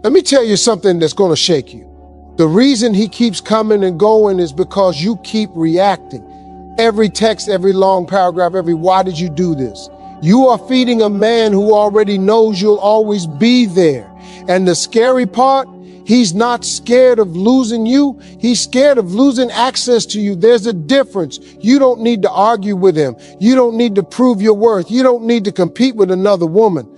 Let me tell you something that's going to shake you. The reason he keeps coming and going is because you keep reacting. Every text, every long paragraph, every why did you do this? You are feeding a man who already knows you'll always be there. And the scary part, he's not scared of losing you. He's scared of losing access to you. There's a difference. You don't need to argue with him. You don't need to prove your worth. You don't need to compete with another woman.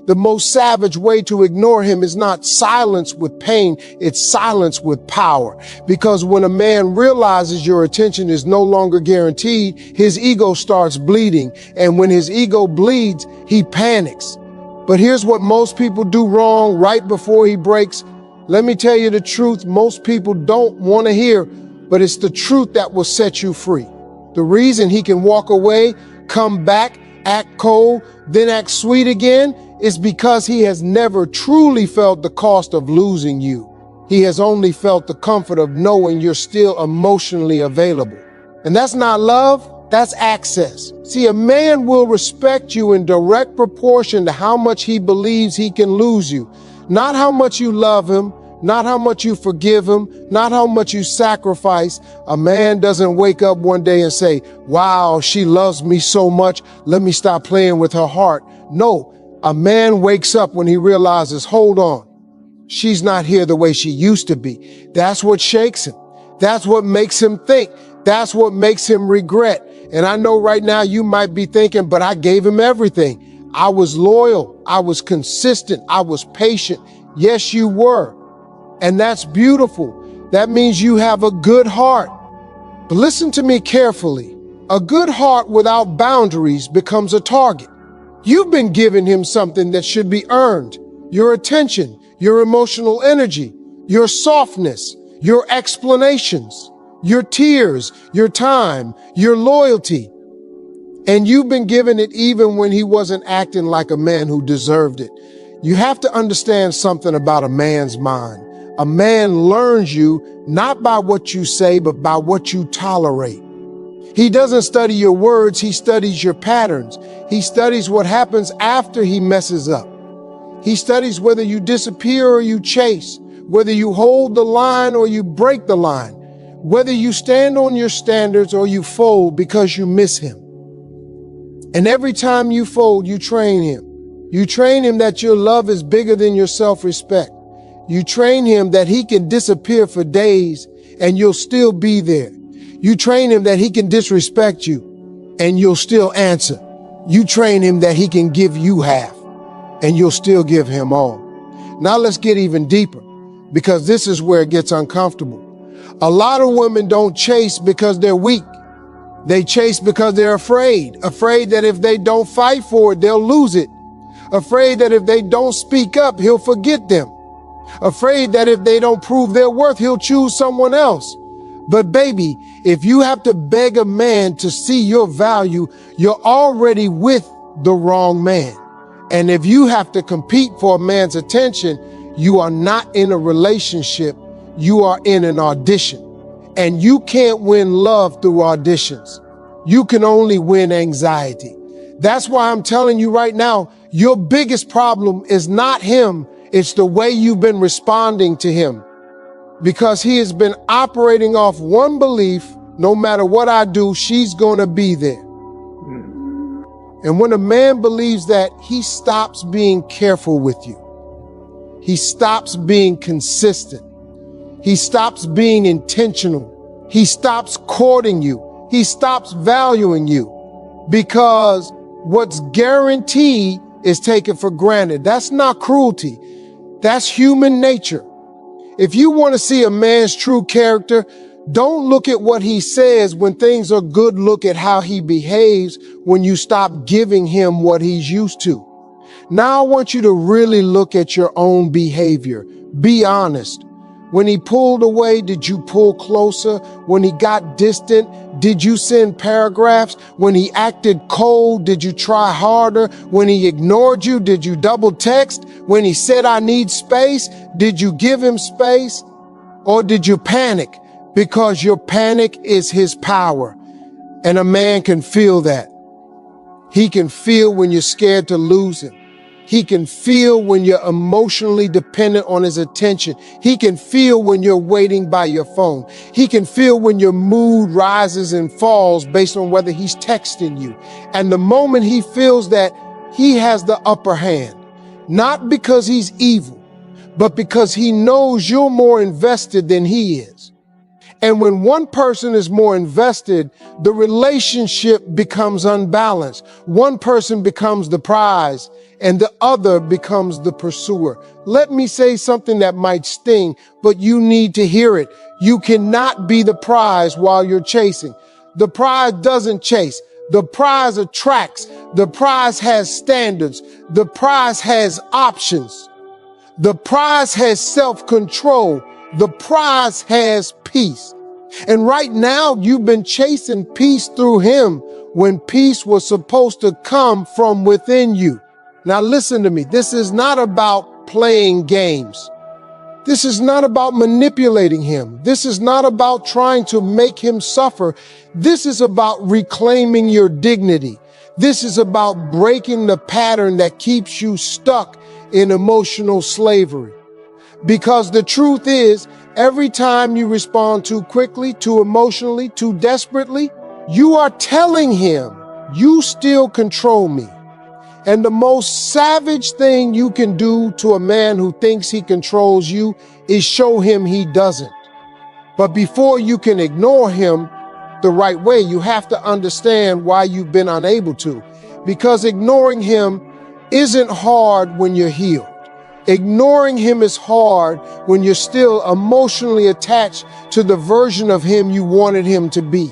The most savage way to ignore him is not silence with pain, it's silence with power. Because when a man realizes your attention is no longer guaranteed, his ego starts bleeding. And when his ego bleeds, he panics. But here's what most people do wrong right before he breaks. Let me tell you the truth most people don't want to hear, but it's the truth that will set you free. The reason he can walk away, come back, act cold, then act sweet again, is because he has never truly felt the cost of losing you. He has only felt the comfort of knowing you're still emotionally available. And that's not love, that's access. See, a man will respect you in direct proportion to how much he believes he can lose you. Not how much you love him, not how much you forgive him, not how much you sacrifice. A man doesn't wake up one day and say, wow, she loves me so much, let me stop playing with her heart. No, a man wakes up when he realizes, hold on, she's not here the way she used to be. That's what shakes him. That's what makes him think. That's what makes him regret. And I know right now you might be thinking, but I gave him everything. I was loyal. I was consistent. I was patient. Yes, you were. And that's beautiful. That means you have a good heart. But listen to me carefully. A good heart without boundaries becomes a target. You've been giving him something that should be earned. Your attention, your emotional energy, your softness, your explanations, your tears, your time, your loyalty. And you've been giving it even when he wasn't acting like a man who deserved it. You have to understand something about a man's mind. A man learns you not by what you say, but by what you tolerate. He doesn't study your words, he studies your patterns. He studies what happens after he messes up. He studies whether you disappear or you chase, whether you hold the line or you break the line, whether you stand on your standards or you fold because you miss him. And every time you fold, you train him. You train him that your love is bigger than your self-respect. You train him that he can disappear for days and you'll still be there. You train him that he can disrespect you and you'll still answer. You train him that he can give you half and you'll still give him all. Now let's get even deeper because this is where it gets uncomfortable. A lot of women don't chase because they're weak. They chase because they're afraid that if they don't fight for it, they'll lose it. Afraid that if they don't speak up, he'll forget them. Afraid that if they don't prove their worth, he'll choose someone else. But baby, if you have to beg a man to see your value, you're already with the wrong man. And if you have to compete for a man's attention, you are not in a relationship, you are in an audition. And you can't win love through auditions. You can only win anxiety. That's why I'm telling you right now, your biggest problem is not him, it's the way you've been responding to him. Because he has been operating off one belief, no matter what I do, she's gonna be there. And when a man believes that, he stops being careful with you. He stops being consistent. He stops being intentional. He stops courting you. He stops valuing you because what's guaranteed is taken for granted. That's not cruelty. That's human nature. If you want to see a man's true character, don't look at what he says when things are good. Look at how he behaves when you stop giving him what he's used to. Now I want you to really look at your own behavior. Be honest. When he pulled away, did you pull closer? When he got distant, did you send paragraphs? When he acted cold, did you try harder? When he ignored you, did you double text? When he said, I need space, did you give him space? Or did you panic? Because your panic is his power. And a man can feel that. He can feel when you're scared to lose him. He can feel when you're emotionally dependent on his attention. He can feel when you're waiting by your phone. He can feel when your mood rises and falls based on whether he's texting you. And the moment he feels that, he has the upper hand, not because he's evil, but because he knows you're more invested than he is. And when one person is more invested, the relationship becomes unbalanced. One person becomes the prize and the other becomes the pursuer. Let me say something that might sting, but you need to hear it. You cannot be the prize while you're chasing. The prize doesn't chase. The prize attracts. The prize has standards. The prize has options. The prize has self-control. The prize has peace. And right now, you've been chasing peace through him when peace was supposed to come from within you. Now listen to me. This is not about playing games. This is not about manipulating him. This is not about trying to make him suffer. This is about reclaiming your dignity. This is about breaking the pattern that keeps you stuck in emotional slavery. Because the truth is, every time you respond too quickly, too emotionally, too desperately, you are telling him, you still control me. And the most savage thing you can do to a man who thinks he controls you is show him he doesn't. But before you can ignore him the right way, you have to understand why you've been unable to. Because ignoring him isn't hard when you're healed. Ignoring him is hard when you're still emotionally attached to the version of him you wanted him to be.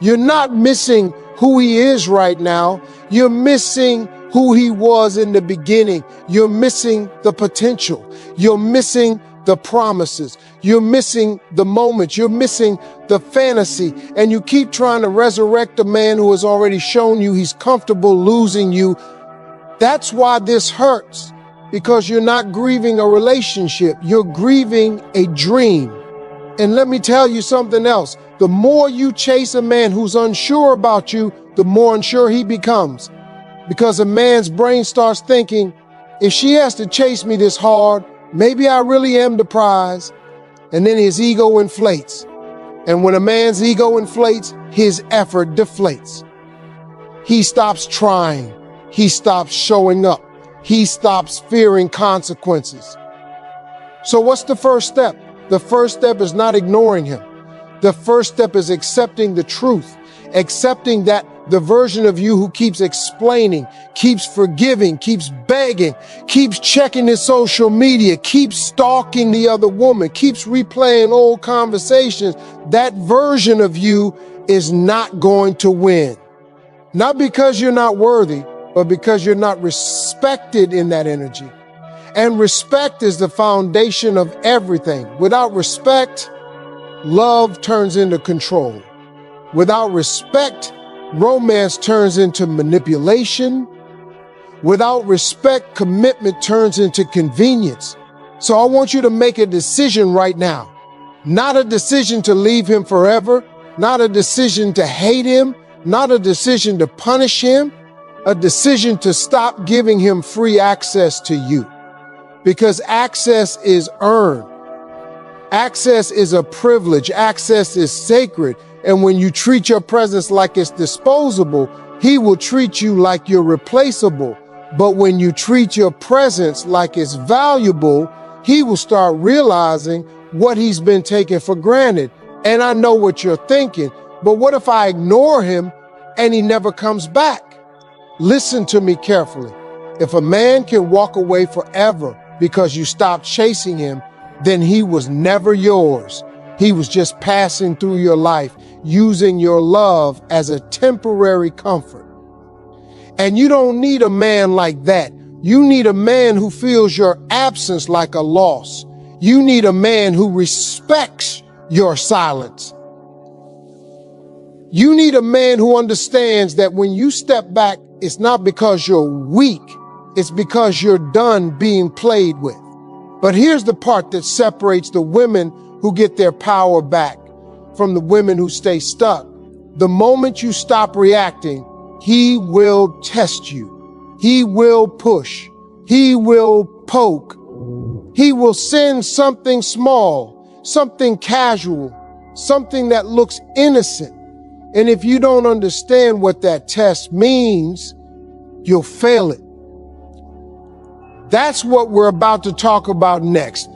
You're not missing who he is right now. You're missing who he was in the beginning. You're missing the potential. You're missing the promises. You're missing the moments. You're missing the fantasy. And you keep trying to resurrect a man who has already shown you he's comfortable losing you. That's why this hurts. Because you're not grieving a relationship, you're grieving a dream. And let me tell you something else. The more you chase a man who's unsure about you, the more unsure he becomes. Because a man's brain starts thinking, if she has to chase me this hard, maybe I really am the prize. And then his ego inflates. And when a man's ego inflates, his effort deflates. He stops trying. He stops showing up. He stops fearing consequences. So what's the first step? The first step is not ignoring him. The first step is accepting the truth, accepting that the version of you who keeps explaining, keeps forgiving, keeps begging, keeps checking his social media, keeps stalking the other woman, keeps replaying old conversations, that version of you is not going to win. Not because you're not worthy, but because you're not respected in that energy. And respect is the foundation of everything. Without respect, love turns into control. Without respect, romance turns into manipulation. Without respect, commitment turns into convenience. So I want you to make a decision right now. Not a decision to leave him forever, not a decision to hate him, not a decision to punish him, a decision to stop giving him free access to you. Because access is earned. Access is a privilege. Access is sacred. And when you treat your presence like it's disposable, he will treat you like you're replaceable. But when you treat your presence like it's valuable, he will start realizing what he's been taking for granted. And I know what you're thinking, but what if I ignore him and he never comes back? Listen to me carefully. If a man can walk away forever because you stopped chasing him, then he was never yours. He was just passing through your life, using your love as a temporary comfort. And you don't need a man like that. You need a man who feels your absence like a loss. You need a man who respects your silence. You need a man who understands that when you step back, it's not because you're weak, it's because you're done being played with. But here's the part that separates the women who get their power back from the women who stay stuck. The moment you stop reacting, he will test you. He will push. He will poke. He will send something small, something casual, something that looks innocent. And if you don't understand what that test means, you'll fail it. That's what we're about to talk about next.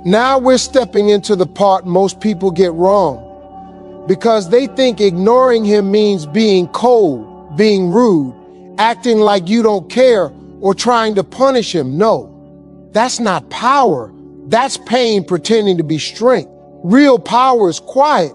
Now we're stepping into the part most people get wrong, because they think ignoring him means being cold, being rude, acting like you don't care, or trying to punish him. No, that's not power. That's pain pretending to be strength. Real power is quiet.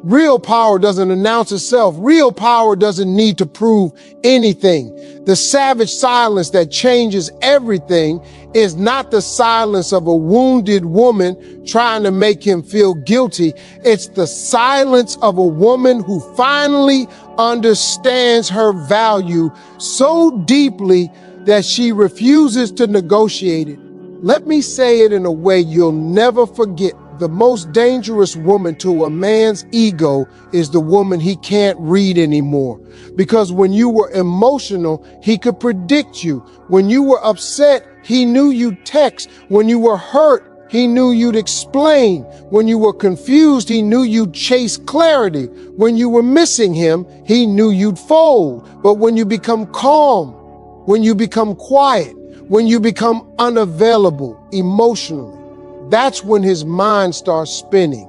Real power doesn't announce itself. Real power doesn't need to prove anything. The savage silence that changes everything is not the silence of a wounded woman trying to make him feel guilty. It's the silence of a woman who finally understands her value so deeply that she refuses to negotiate it. Let me say it in a way you'll never forget. The most dangerous woman to a man's ego is the woman he can't read anymore. Because when you were emotional, he could predict you. When you were upset, he knew you'd text. When you were hurt, he knew you'd explain. When you were confused, he knew you'd chase clarity. When you were missing him, he knew you'd fold. But when you become calm, when you become quiet, when you become unavailable emotionally, that's when his mind starts spinning.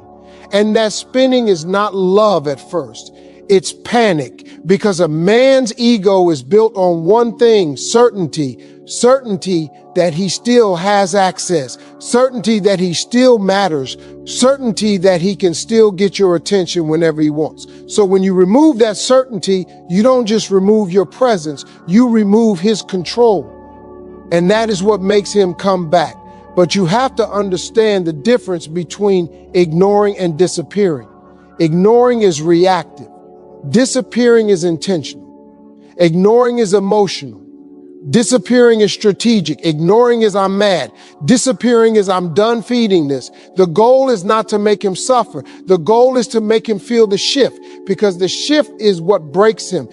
And that spinning is not love at first. It's panic, because a man's ego is built on one thing: certainty. Certainty that he still has access. Certainty that he still matters. Certainty that he can still get your attention whenever he wants. So when you remove that certainty, you don't just remove your presence, you remove his control. And that is what makes him come back. But you have to understand the difference between ignoring and disappearing. Ignoring is reactive. Disappearing is intentional. Ignoring is emotional. Disappearing is strategic. Ignoring is I'm mad. Disappearing is I'm done feeding this. The goal is not to make him suffer. The goal is to make him feel the shift, because the shift is what breaks him.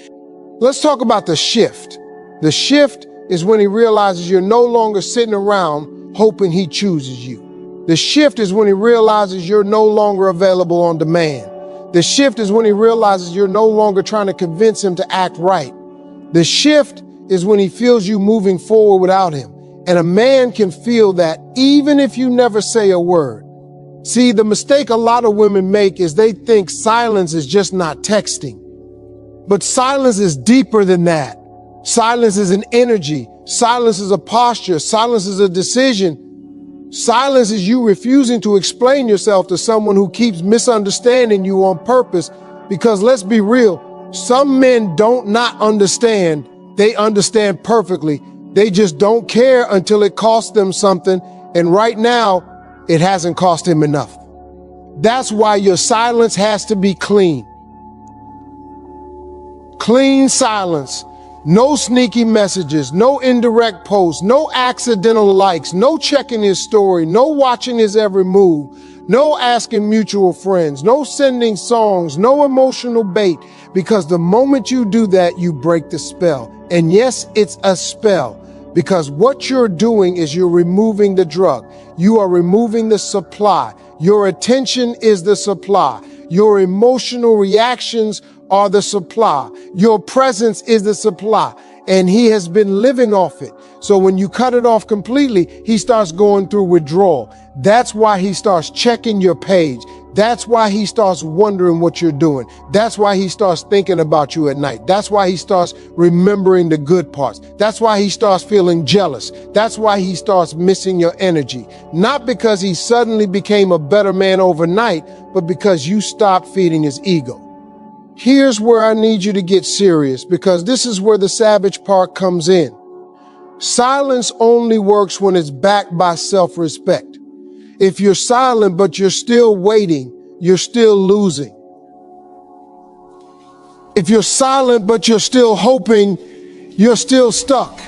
Let's talk about the shift. The shift is when he realizes you're no longer sitting around hoping he chooses you. The shift is when he realizes you're no longer available on demand. The shift is when he realizes you're no longer trying to convince him to act right. The shift is when he feels you moving forward without him. And a man can feel that even if you never say a word. See, the mistake a lot of women make is they think silence is just not texting. But silence is deeper than that. Silence is an energy. Silence is a posture. Silence is a decision. Silence is you refusing to explain yourself to someone who keeps misunderstanding you on purpose. Because let's be real, some men don't not understand. They understand perfectly. They just don't care until it costs them something. And right now, it hasn't cost him enough. That's why your silence has to be clean. Clean silence. No sneaky messages, no indirect posts, no accidental likes, no checking his story, no watching his every move, no asking mutual friends, no sending songs, no emotional bait, because the moment you do that, you break the spell. And yes, it's a spell, because what you're doing is you're removing the drug. You are removing the supply. Your attention is the supply. Your emotional reactions are the supply. Your presence is the supply. And he has been living off it. So when you cut it off completely, he starts going through withdrawal. That's why he starts checking your page. That's why he starts wondering what you're doing. That's why he starts thinking about you at night. That's why he starts remembering the good parts. That's why he starts feeling jealous. That's why he starts missing your energy. Not because he suddenly became a better man overnight, but because you stopped feeding his ego. Here's where I need you to get serious, because this is where the savage part comes in. Silence only works when it's backed by self-respect. If you're silent but you're still waiting, you're still losing. If you're silent but you're still hoping, you're still stuck.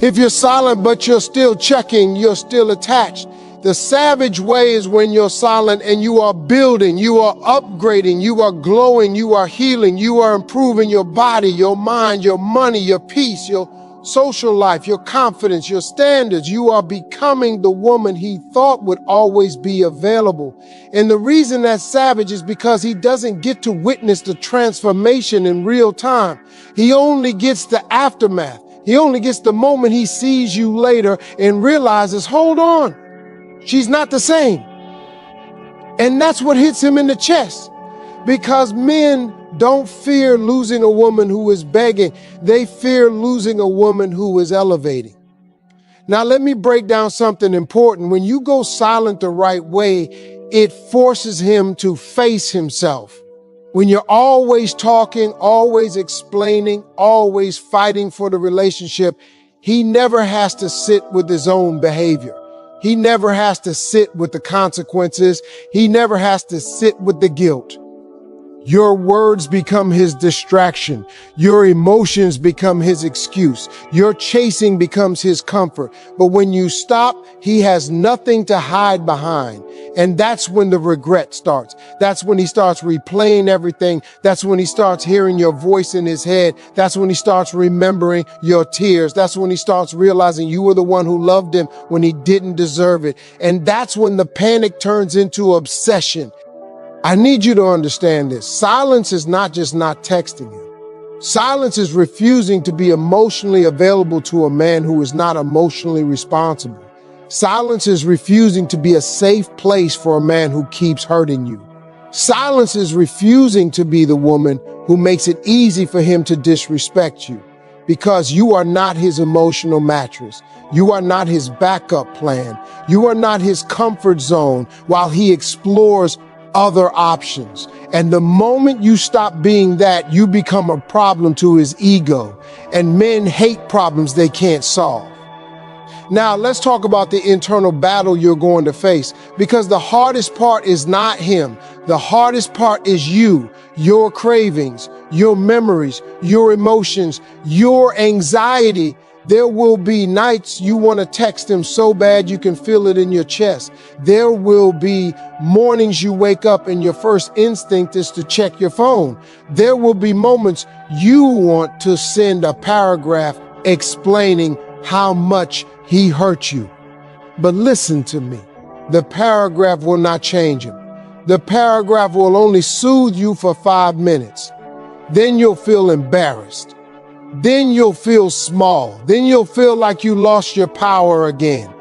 If you're silent but you're still checking, you're still attached. The savage way is when you're silent and you are building, you are upgrading, you are glowing, you are healing, you are improving your body, your mind, your money, your peace, your social life, your confidence, your standards. You are becoming the woman he thought would always be available. And the reason that's savage is because he doesn't get to witness the transformation in real time. He only gets the aftermath. He only gets the moment he sees you later and realizes, hold on, she's not the same. And that's what hits him in the chest. Because men don't fear losing a woman who is begging. They fear losing a woman who is elevating. Now, let me break down something important. When you go silent the right way, it forces him to face himself. When you're always talking, always explaining, always fighting for the relationship, he never has to sit with his own behavior. He never has to sit with the consequences. He never has to sit with the guilt. Your words become his distraction. Your emotions become his excuse. Your chasing becomes his comfort. But when you stop, he has nothing to hide behind. And that's when the regret starts. That's when he starts replaying everything. That's when he starts hearing your voice in his head. That's when he starts remembering your tears. That's when he starts realizing you were the one who loved him when he didn't deserve it. And that's when the panic turns into obsession. I need you to understand this. Silence is not just not texting him. Silence is refusing to be emotionally available to a man who is not emotionally responsible. Silence is refusing to be a safe place for a man who keeps hurting you. Silence is refusing to be the woman who makes it easy for him to disrespect you, because you are not his emotional mattress. You are not his backup plan. You are not his comfort zone while he explores other options. And the moment you stop being that, you become a problem to his ego. And men hate problems they can't solve. Now, let's talk about the internal battle you're going to face, because the hardest part is not him. The hardest part is you, your cravings, your memories, your emotions, your anxiety. There will be nights you want to text him so bad you can feel it in your chest. There will be mornings you wake up and your first instinct is to check your phone. There will be moments you want to send a paragraph explaining how much he hurt you. But listen to me. The paragraph will not change him. The paragraph will only soothe you for 5 minutes. Then you'll feel embarrassed. Then you'll feel small. Then you'll feel like you lost your power again.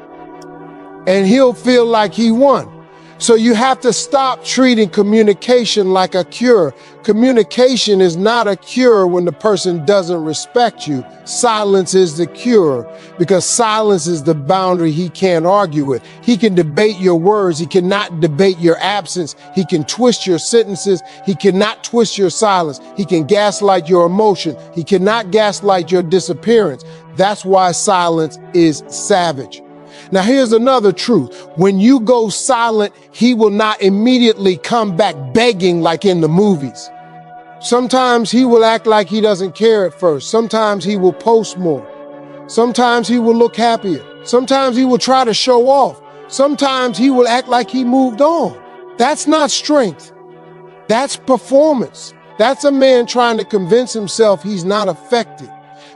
And he'll feel like he won. So you have to stop treating communication like a cure. Communication is not a cure when the person doesn't respect you. Silence is the cure, because silence is the boundary he can't argue with. He can debate your words. He cannot debate your absence. He can twist your sentences. He cannot twist your silence. He can gaslight your emotion. He cannot gaslight your disappearance. That's why silence is savage. Now, here's another truth. When you go silent, he will not immediately come back begging like in the movies. Sometimes he will act like he doesn't care at first. Sometimes he will post more. Sometimes he will look happier. Sometimes he will try to show off. Sometimes he will act like he moved on. That's not strength. That's performance. That's a man trying to convince himself he's not affected.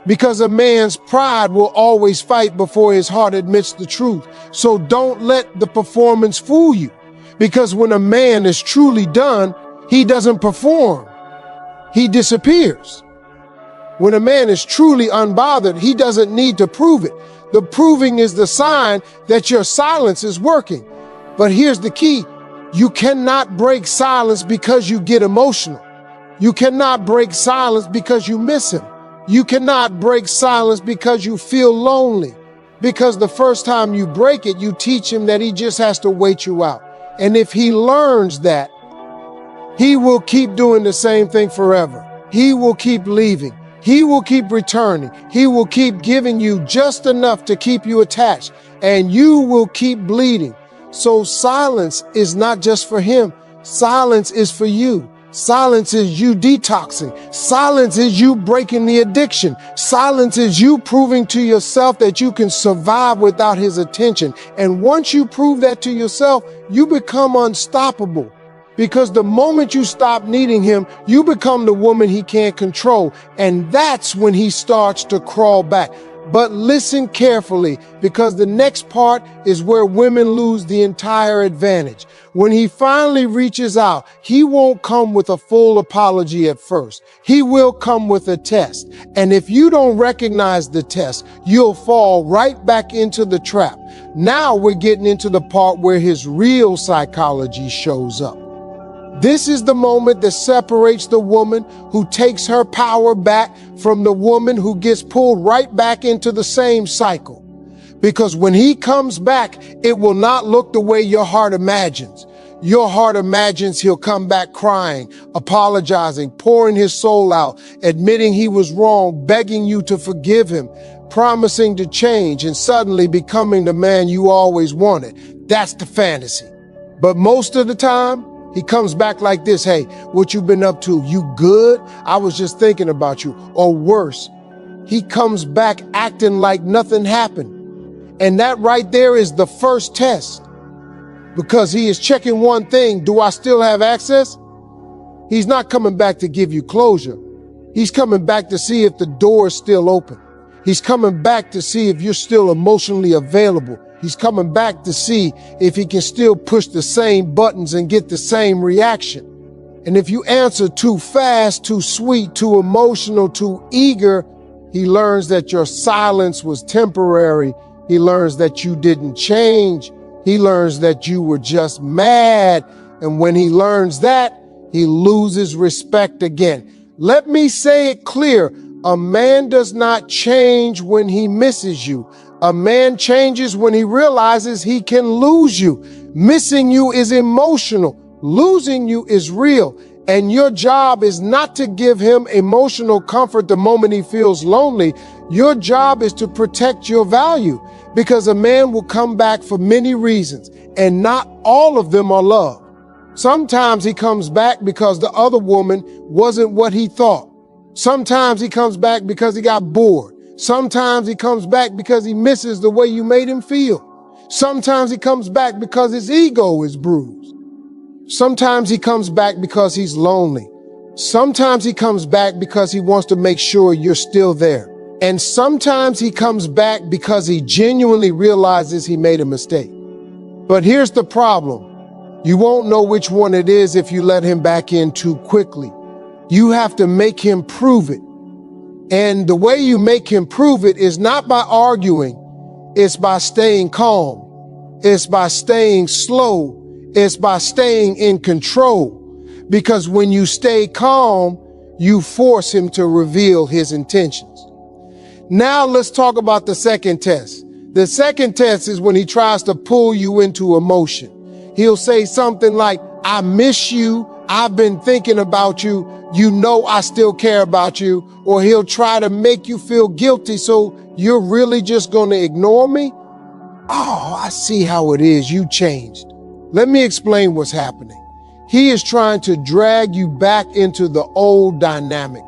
Because a man's pride will always fight before his heart admits the truth. So don't let the performance fool you. Because when a man is truly done, he doesn't perform. He disappears. When a man is truly unbothered, he doesn't need to prove it. The proving is the sign that your silence is working. But here's the key. You cannot break silence because you get emotional. You cannot break silence because you miss him. You cannot break silence because you feel lonely. Because the first time you break it, you teach him that he just has to wait you out. And if he learns that, he will keep doing the same thing forever. He will keep leaving. He will keep returning. He will keep giving you just enough to keep you attached. And you will keep bleeding. So silence is not just for him. Silence is for you. Silence is you detoxing. Silence is you breaking the addiction. Silence is you proving to yourself that you can survive without his attention. And once you prove that to yourself, you become unstoppable. Because the moment you stop needing him, you become the woman he can't control. And that's when he starts to crawl back. But listen carefully, because the next part is where women lose the entire advantage. When he finally reaches out, he won't come with a full apology at first. He will come with a test. And if you don't recognize the test, you'll fall right back into the trap. Now we're getting into the part where his real psychology shows up. This is the moment that separates the woman who takes her power back from the woman who gets pulled right back into the same cycle. Because when he comes back, it will not look the way your heart imagines. Your heart imagines he'll come back crying, apologizing, pouring his soul out, admitting he was wrong, begging you to forgive him, promising to change, and suddenly becoming the man you always wanted. That's the fantasy. But most of the time, he comes back like this: hey, what you been up to? You good? I was just thinking about you. Or worse, he comes back acting like nothing happened. And that right there is the first test. Because he is checking one thing: do I still have access? He's not coming back to give you closure. He's coming back to see if the door is still open. He's coming back to see if you're still emotionally available. He's coming back to see if he can still push the same buttons and get the same reaction. And if you answer too fast, too sweet, too emotional, too eager, he learns that your silence was temporary. He learns that you didn't change. He learns that you were just mad. And when he learns that, he loses respect again. Let me say it clear. A man does not change when he misses you. A man changes when he realizes he can lose you. Missing you is emotional. Losing you is real. And your job is not to give him emotional comfort the moment he feels lonely. Your job is to protect your value, because a man will come back for many reasons, and not all of them are love. Sometimes he comes back because the other woman wasn't what he thought. Sometimes he comes back because he got bored. Sometimes he comes back because he misses the way you made him feel. Sometimes he comes back because his ego is bruised. Sometimes he comes back because he's lonely. Sometimes he comes back because he wants to make sure you're still there. And sometimes he comes back because he genuinely realizes he made a mistake. But here's the problem. You won't know which one it is if you let him back in too quickly. You have to make him prove it. And the way you make him prove it is not by arguing. It's by staying calm. It's by staying slow. It's by staying in control. Because when you stay calm, you force him to reveal his intentions. Now let's talk about the second test. The second test is when he tries to pull you into emotion. He'll say something like, I miss you. I've been thinking about you. You know I still care about you. Or he'll try to make you feel guilty, so you're really just going to ignore me? Oh, I see how it is. You changed. Let me explain what's happening. He is trying to drag you back into the old dynamic.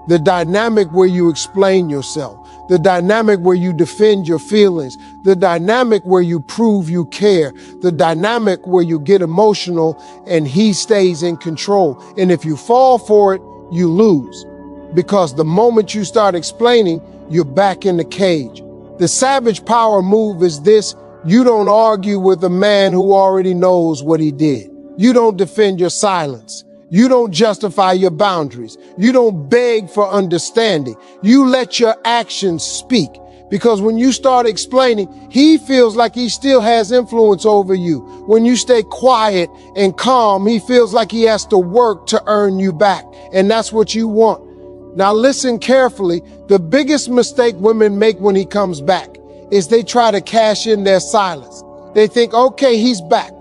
The dynamic where you explain yourself. The dynamic where you defend your feelings. The dynamic where you prove you care. The dynamic where you get emotional and he stays in control. And if you fall for it, you lose. Because the moment you start explaining, you're back in the cage. The savage power move is this: you don't argue with a man who already knows what he did. You don't defend your silence. You don't justify your boundaries. You don't beg for understanding. You let your actions speak. Because when you start explaining, he feels like he still has influence over you. When you stay quiet and calm, he feels like he has to work to earn you back. And that's what you want. Now listen carefully. The biggest mistake women make when he comes back is they try to cash in their silence. They think, okay, he's back.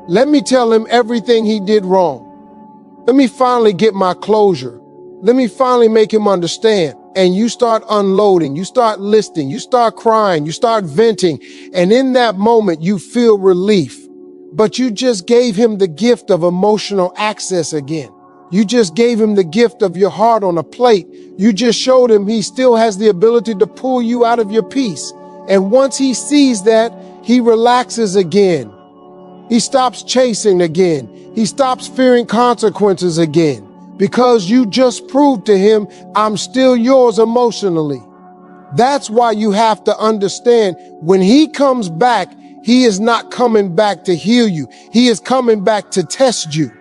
Let me tell him everything he did wrong. Let me finally get my closure. Let me finally make him understand. And you start unloading, you start listing, you start crying, you start venting. And in that moment, you feel relief. But you just gave him the gift of emotional access again. You just gave him the gift of your heart on a plate. You just showed him he still has the ability to pull you out of your peace. And once he sees that, he relaxes again. He stops chasing again. He stops fearing consequences again. Because you just proved to him, I'm still yours emotionally. That's why you have to understand when he comes back, he is not coming back to heal you. He is coming back to test you.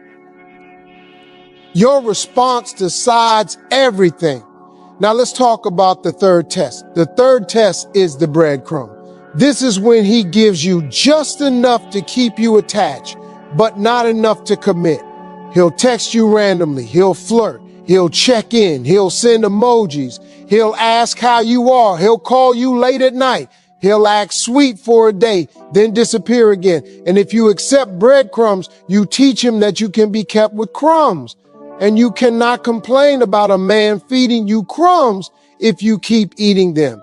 Your response decides everything. Now let's talk about the third test. The third test is the breadcrumb. This is when he gives you just enough to keep you attached, but not enough to commit. He'll text you randomly. He'll flirt. He'll check in. He'll send emojis. He'll ask how you are. He'll call you late at night. He'll act sweet for a day, then disappear again. And if you accept breadcrumbs, you teach him that you can be kept with crumbs. And you cannot complain about a man feeding you crumbs if you keep eating them.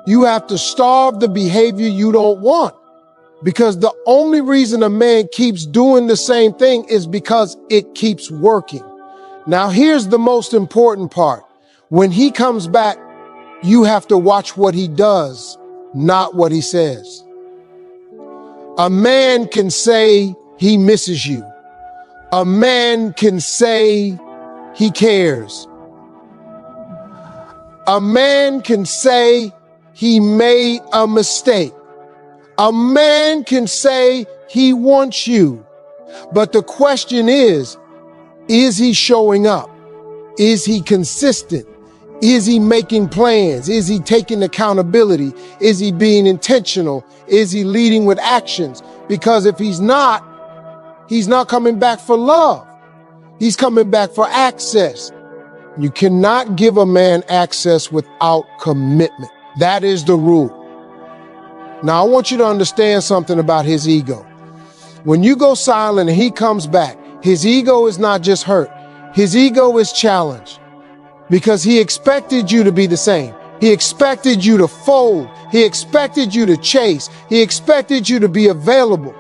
You have to starve the behavior you don't want. Because the only reason a man keeps doing the same thing is because it keeps working. Now, here's the most important part. When he comes back, you have to watch what he does, not what he says. A man can say he misses you. A man can say he cares. A man can say he made a mistake. A man can say he wants you. But the question is he showing up? Is he consistent? Is he making plans? Is he taking accountability? Is he being intentional? Is he leading with actions? Because if he's not coming back for love. He's coming back for access. You cannot give a man access without commitment. That is the rule. Now, I want you to understand something about his ego. When you go silent and he comes back, his ego is not just hurt. His ego is challenged because he expected you to be the same. He expected you to fold. He expected you to chase. He expected you to be available.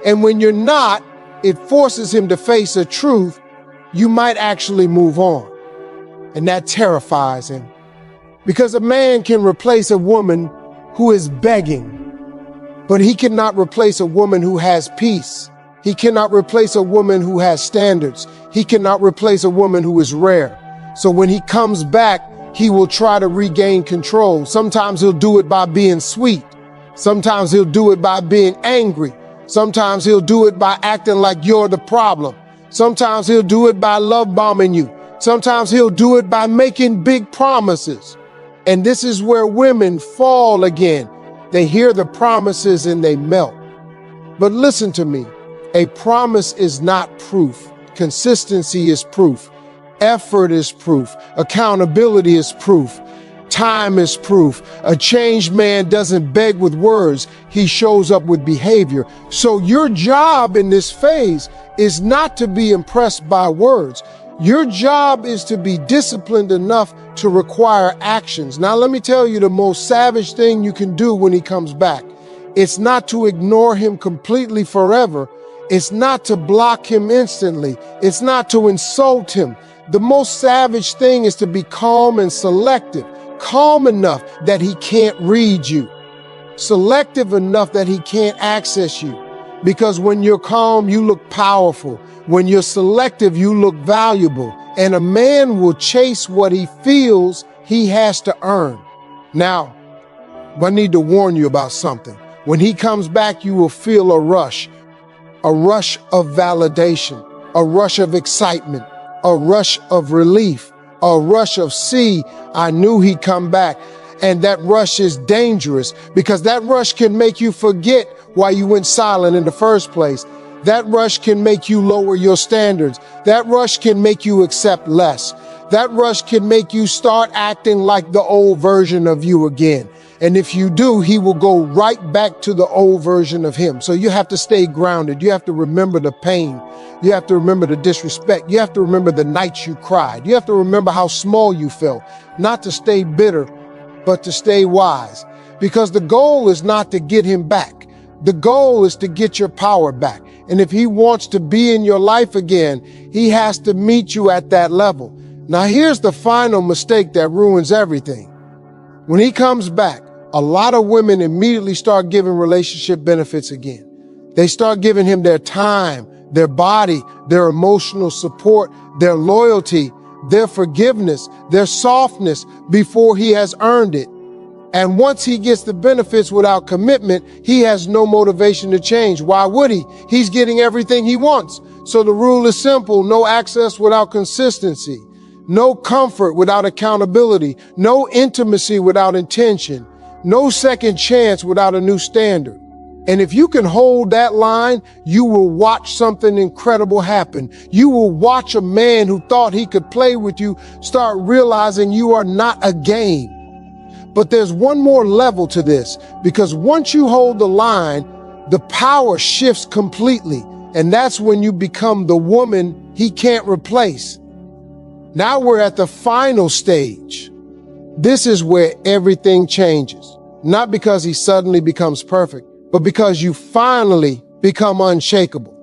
And when you're not, it forces him to face a truth. You might actually move on. And that terrifies him. Because a man can replace a woman who is begging, but he cannot replace a woman who has peace. He cannot replace a woman who has standards. He cannot replace a woman who is rare. So when he comes back, he will try to regain control. Sometimes he'll do it by being sweet. Sometimes he'll do it by being angry. Sometimes he'll do it by acting like you're the problem. Sometimes he'll do it by love bombing you. Sometimes he'll do it by making big promises. And this is where women fall again. They hear the promises and they melt. But listen to me. A promise is not proof. Consistency is proof. Effort is proof. Accountability is proof. Time is proof. A changed man doesn't beg with words. He shows up with behavior. So your job in this phase is not to be impressed by words. Your job is to be disciplined enough to require actions. Now, let me tell you the most savage thing you can do when he comes back. It's not to ignore him completely forever. It's not to block him instantly. It's not to insult him. The most savage thing is to be calm and selective. Calm enough that he can't read you. Selective enough that he can't access you. Because when you're calm, you look powerful. When you're selective, you look valuable. And a man will chase what he feels he has to earn. Now, I need to warn you about something. When he comes back, you will feel a rush of validation, a rush of excitement, a rush of relief, a rush of, see, I knew he'd come back. And that rush is dangerous because that rush can make you forget why you went silent in the first place. That rush can make you lower your standards. That rush can make you accept less. That rush can make you start acting like the old version of you again. And if you do, he will go right back to the old version of him. So you have to stay grounded. You have to remember the pain. You have to remember the disrespect. You have to remember the nights you cried. You have to remember how small you felt. Not to stay bitter, but to stay wise. Because the goal is not to get him back. The goal is to get your power back. And if he wants to be in your life again, he has to meet you at that level. Now here's the final mistake that ruins everything. When he comes back, a lot of women immediately start giving relationship benefits again. They start giving him their time, their body, their emotional support, their loyalty, their forgiveness, their softness before he has earned it. And once he gets the benefits without commitment, he has no motivation to change. Why would he? He's getting everything he wants. So the rule is simple: no access without consistency, no comfort without accountability, no intimacy without intention, no second chance without a new standard. And if you can hold that line, you will watch something incredible happen. You will watch a man who thought he could play with you start realizing you are not a game. But there's one more level to this, because once you hold the line, the power shifts completely. And that's when you become the woman he can't replace. Now we're at the final stage. This is where everything changes. Not because he suddenly becomes perfect, but because you finally become unshakable.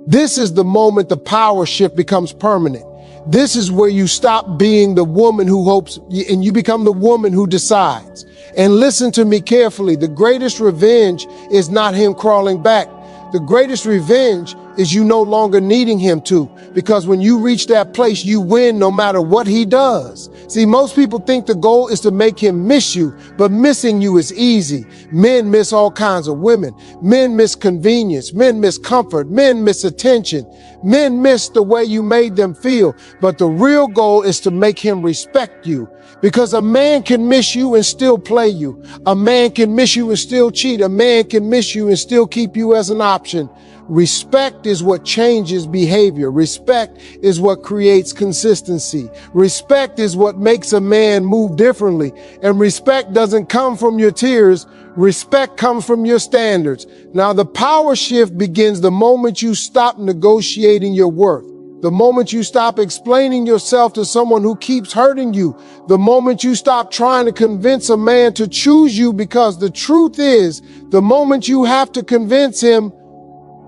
This is the moment the power shift becomes permanent. This is where you stop being the woman who hopes and you become the woman who decides. And listen to me carefully. The greatest revenge is not him crawling back. The greatest revenge is you no longer needing him to, because when you reach that place, you win no matter what he does. See, most people think the goal is to make him miss you, but missing you is easy. Men miss all kinds of women. Men miss convenience. Men miss comfort. Men miss attention. Men miss the way you made them feel. But the real goal is to make him respect you, because a man can miss you and still play you. A man can miss you and still cheat. A man can miss you and still keep you as an option. Respect is what changes behavior. Respect is what creates consistency. Respect is what makes a man move differently. And respect doesn't come from your tears. Respect comes from your standards. Now, the power shift begins the moment you stop negotiating your worth. The moment you stop explaining yourself to someone who keeps hurting you. The moment you stop trying to convince a man to choose you, because the truth is, the moment you have to convince him,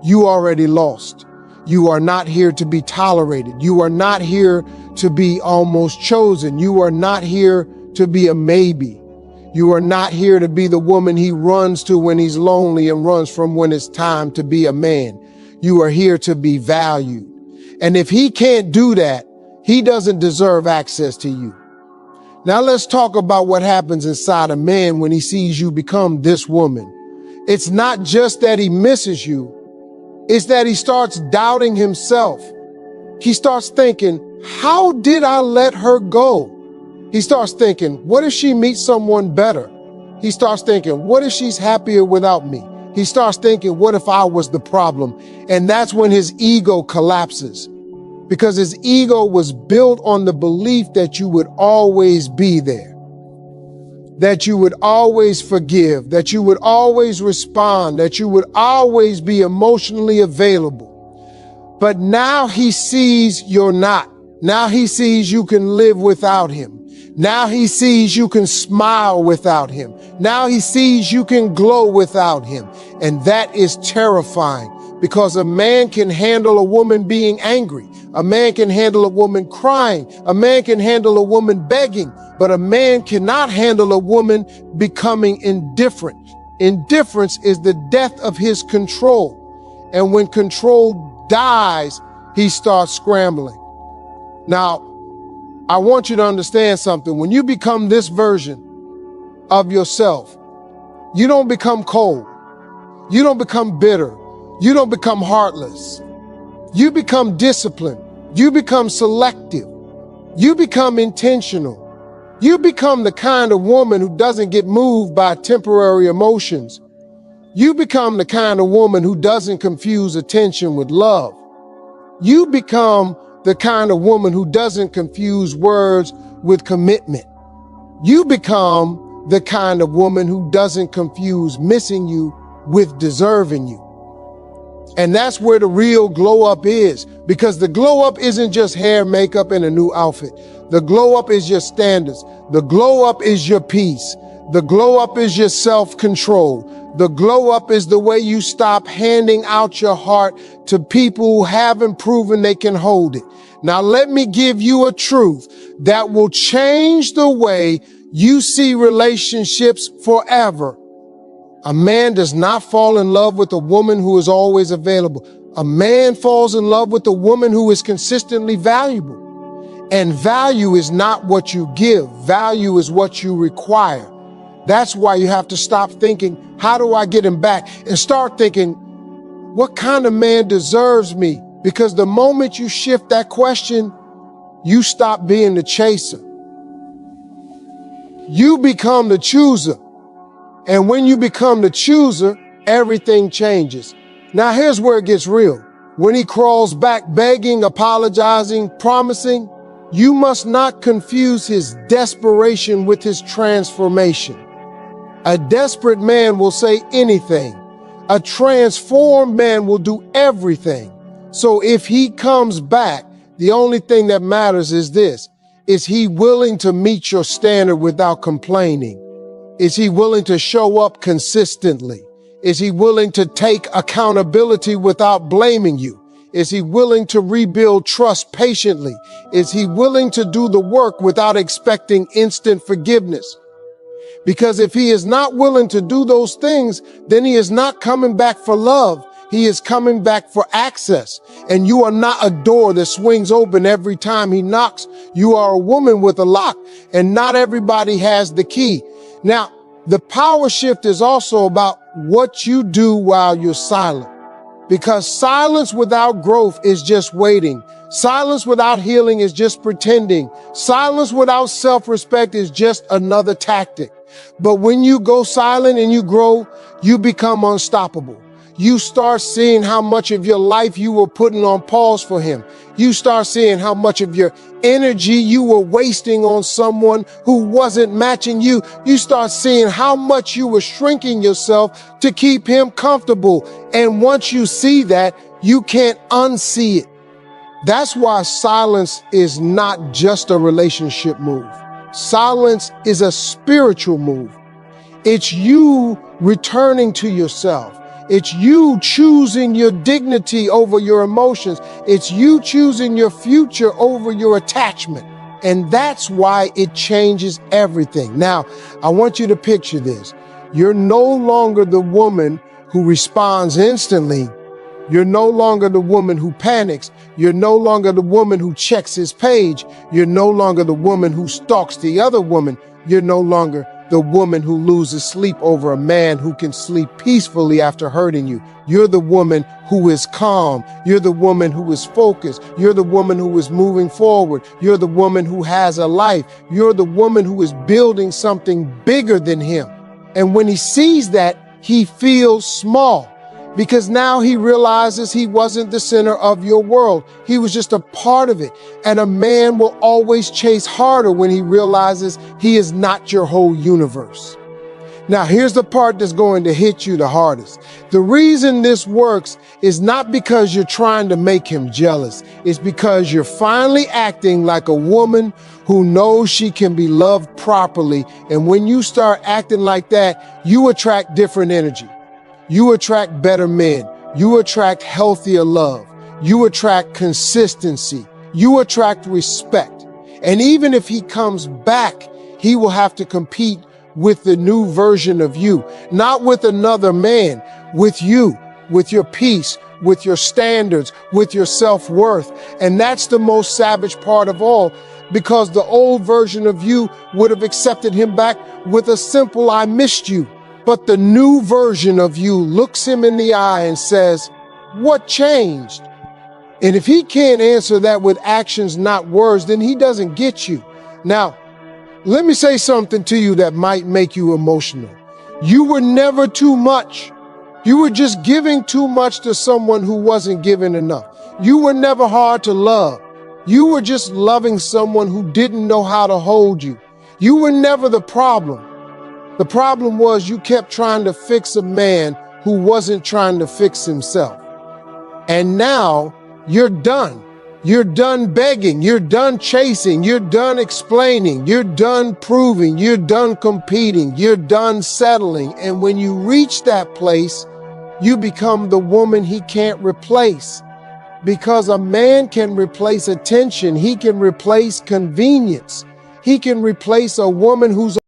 you already lost. You are not here to be tolerated. You are not here to be almost chosen. You are not here to be a maybe. You are not here to be the woman he runs to when he's lonely and runs from when it's time to be a man. You are here to be valued. And if he can't do that, he doesn't deserve access to you. Now let's talk about what happens inside a man when he sees you become this woman. It's not just that he misses you. It's that he starts doubting himself. He starts thinking, how did I let her go? He starts thinking, what if she meets someone better? He starts thinking, what if she's happier without me? He starts thinking, what if I was the problem? And that's when his ego collapses, because his ego was built on the belief that you would always be there, that you would always forgive, that you would always respond, that you would always be emotionally available. But now he sees you're not. Now he sees you can live without him. Now he sees you can smile without him. Now he sees you can glow without him. And that is terrifying, because a man can handle a woman being angry. A man can handle a woman crying. A man can handle a woman begging. But a man cannot handle a woman becoming indifferent. Indifference is the death of his control. And when control dies, he starts scrambling. Now, I want you to understand something. When you become this version of yourself, you don't become cold. You don't become bitter. You don't become heartless. You become disciplined. You become selective. You become intentional. You become the kind of woman who doesn't get moved by temporary emotions. You become the kind of woman who doesn't confuse attention with love. You become the kind of woman who doesn't confuse words with commitment. You become the kind of woman who doesn't confuse missing you with deserving you. And that's where the real glow up is, because the glow up isn't just hair, makeup, and a new outfit. The glow up is your standards. The glow up is your peace. The glow up is your self-control. The glow up is the way you stop handing out your heart to people who haven't proven they can hold it. Now let me give you a truth that will change the way you see relationships forever. A man does not fall in love with a woman who is always available. A man falls in love with a woman who is consistently valuable. And value is not what you give. Value is what you require. That's why you have to stop thinking, how do I get him back? And start thinking, what kind of man deserves me? Because the moment you shift that question, you stop being the chaser. You become the chooser. And when you become the chooser, everything changes. Now here's where it gets real. When he crawls back begging, apologizing, promising, you must not confuse his desperation with his transformation. A desperate man will say anything. A transformed man will do everything. So if he comes back, the only thing that matters is this. Is he willing to meet your standard without complaining? Is he willing to show up consistently? Is he willing to take accountability without blaming you? Is he willing to rebuild trust patiently? Is he willing to do the work without expecting instant forgiveness? Because if he is not willing to do those things, then he is not coming back for love. He is coming back for access. And you are not a door that swings open every time he knocks. You are a woman with a lock, and not everybody has the key. Now, the power shift is also about what you do while you're silent. Because silence without growth is just waiting. Silence without healing is just pretending. Silence without self-respect is just another tactic. But when you go silent and you grow, you become unstoppable. You start seeing how much of your life you were putting on pause for him. You start seeing how much of your energy you were wasting on someone who wasn't matching you. You start seeing how much you were shrinking yourself to keep him comfortable. And once you see that, you can't unsee it. That's why silence is not just a relationship move. Silence is a spiritual move. It's you returning to yourself. It's you choosing your dignity over your emotions. It's you choosing your future over your attachment. And that's why it changes everything. Now, I want you to picture this. You're no longer the woman who responds instantly. You're no longer the woman who panics. You're no longer the woman who checks his page. You're no longer the woman who stalks the other woman. You're no longer the woman who loses sleep over a man who can sleep peacefully after hurting you. You're the woman who is calm. You're the woman who is focused. You're the woman who is moving forward. You're the woman who has a life. You're the woman who is building something bigger than him. And when he sees that, he feels small. Because now he realizes he wasn't the center of your world. He was just a part of it. And a man will always chase harder when he realizes he is not your whole universe. Now, here's the part that's going to hit you the hardest. The reason this works is not because you're trying to make him jealous. It's because you're finally acting like a woman who knows she can be loved properly. And when you start acting like that, you attract different energy. You attract better men. You attract healthier love. You attract consistency. You attract respect. And even if he comes back, he will have to compete with the new version of you, not with another man, with you, with your peace, with your standards, with your self-worth. And that's the most savage part of all, because the old version of you would have accepted him back with a simple, "I missed you." But the new version of you looks him in the eye and says, "What changed?" And if he can't answer that with actions, not words, then he doesn't get you. Now, let me say something to you that might make you emotional. You were never too much. You were just giving too much to someone who wasn't giving enough. You were never hard to love. You were just loving someone who didn't know how to hold you. You were never the problem. The problem was you kept trying to fix a man who wasn't trying to fix himself. And now you're done. You're done begging. You're done chasing. You're done explaining. You're done proving. You're done competing. You're done settling. And when you reach that place, you become the woman he can't replace. Because a man can replace attention. He can replace convenience. He can replace a woman who's